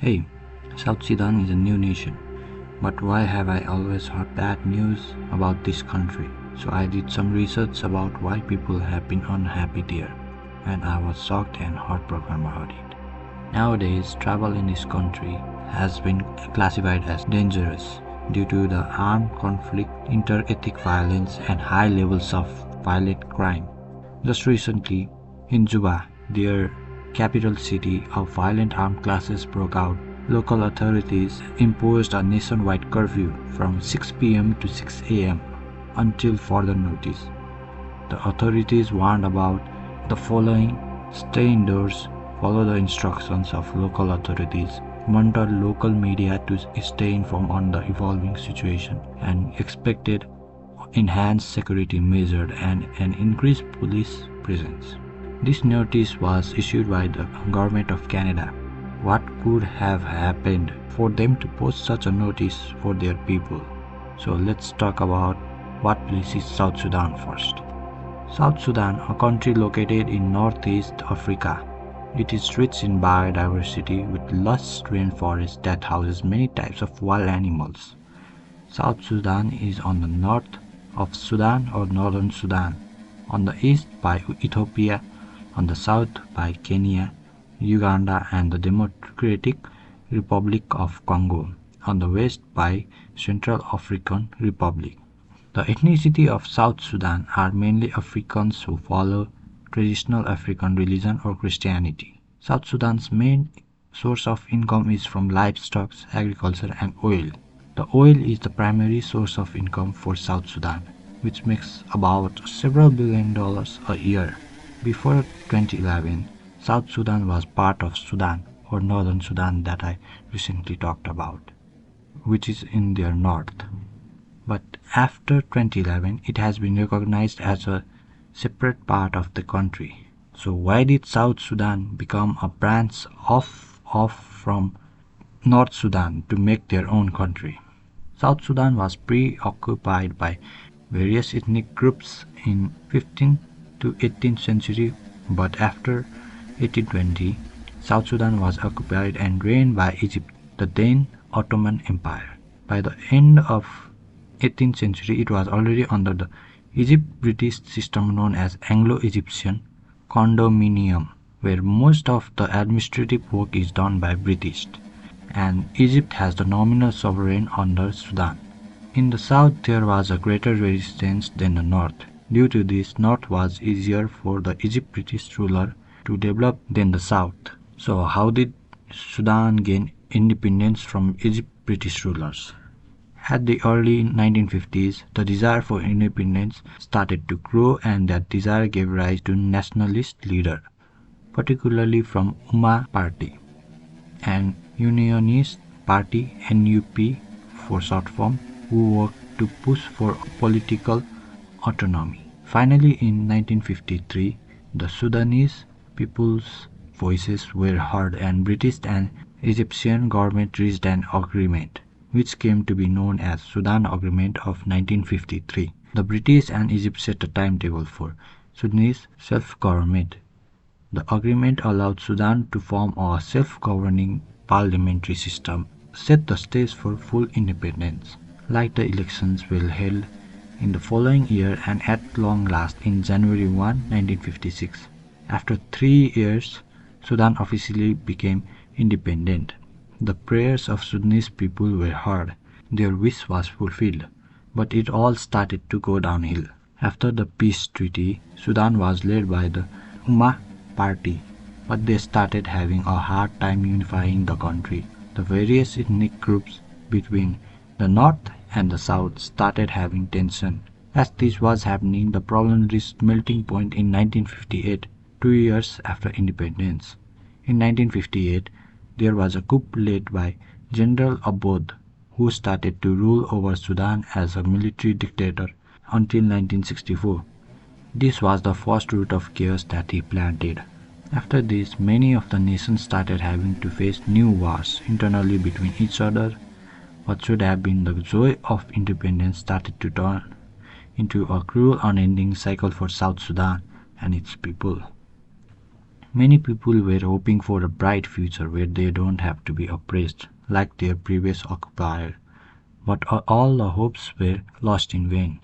Hey, South Sudan is a new nation, but why have I always heard bad news about this country? So I did some research about why people have been unhappy there, and I was shocked and heartbroken about it. Nowadays, travel in this country has been classified as dangerous due to the armed conflict, inter-ethnic violence, and high levels of violent crime. Just recently, in Juba, their capital city, a violent armed clashes broke out. Local authorities imposed a nationwide curfew from 6 p.m. to 6 a.m. until further notice. The authorities warned about the following: stay indoors, follow the instructions of local authorities, monitor local media to stay informed on the evolving situation, and expected enhanced security measures and an increased police presence. This notice was issued by the Government of Canada. What could have happened for them to post such a notice for their people? So let's talk about what place is South Sudan first. South Sudan, a country located in northeast Africa. It is rich in biodiversity with lush rainforest that houses many types of wild animals. South Sudan is on the north of Sudan or Northern Sudan, on the east by Ethiopia, on the south by Kenya, Uganda and the Democratic Republic of Congo, on the west by Central African Republic. The ethnicity of South Sudan are mainly Africans who follow traditional African religion or Christianity. South Sudan's main source of income is from livestock, agriculture and oil. The oil is the primary source of income for South Sudan, which makes about several $billion a year. Before 2011, South Sudan was part of Sudan or Northern Sudan that I recently talked about, which is in their north. But after 2011, it has been recognized as a separate part of the country. So why did South Sudan become a branch off from North Sudan to make their own country? South Sudan was preoccupied by various ethnic groups in 15th to 18th century, but after 1820, South Sudan was occupied and reigned by Egypt, the then Ottoman Empire. By the end of 18th century, it was already under the Egypt-British system known as Anglo-Egyptian condominium, where most of the administrative work is done by British, and Egypt has the nominal sovereign under Sudan. In the south, there was a greater resistance than the north. Due to this, north was easier for the Egypt-British ruler to develop than the south. So how did Sudan gain independence from Egypt-British rulers? At the early 1950s, the desire for independence started to grow, and that desire gave rise to nationalist leaders, particularly from Umma Party and Unionist Party (NUP) for short form, who worked to push for political autonomy. Finally, in 1953, the Sudanese people's voices were heard and British and Egyptian government reached an agreement, which came to be known as Sudan Agreement of 1953. The British and Egypt set a timetable for Sudanese self-government. The agreement allowed Sudan to form a self-governing parliamentary system, set the stage for full independence. Like the elections were held in the following year and at long last in January 1, 1956. After 3 years, Sudan officially became independent. The prayers of Sudanese people were heard, their wish was fulfilled, but it all started to go downhill. After the peace treaty, Sudan was led by the Umma Party, but they started having a hard time unifying the country. The various ethnic groups between the north and the south started having tension. As this was happening, the problem reached melting point in 1958, 2 years after independence. In 1958, there was a coup led by General Abod, who started to rule over Sudan as a military dictator until 1964. This was the first root of chaos that he planted. After this, many of the nations started having to face new wars internally between each other. What should have been the joy of independence started to turn into a cruel, unending cycle for South Sudan and its people. Many people were hoping for a bright future where they don't have to be oppressed like their previous occupier, but all the hopes were lost in vain.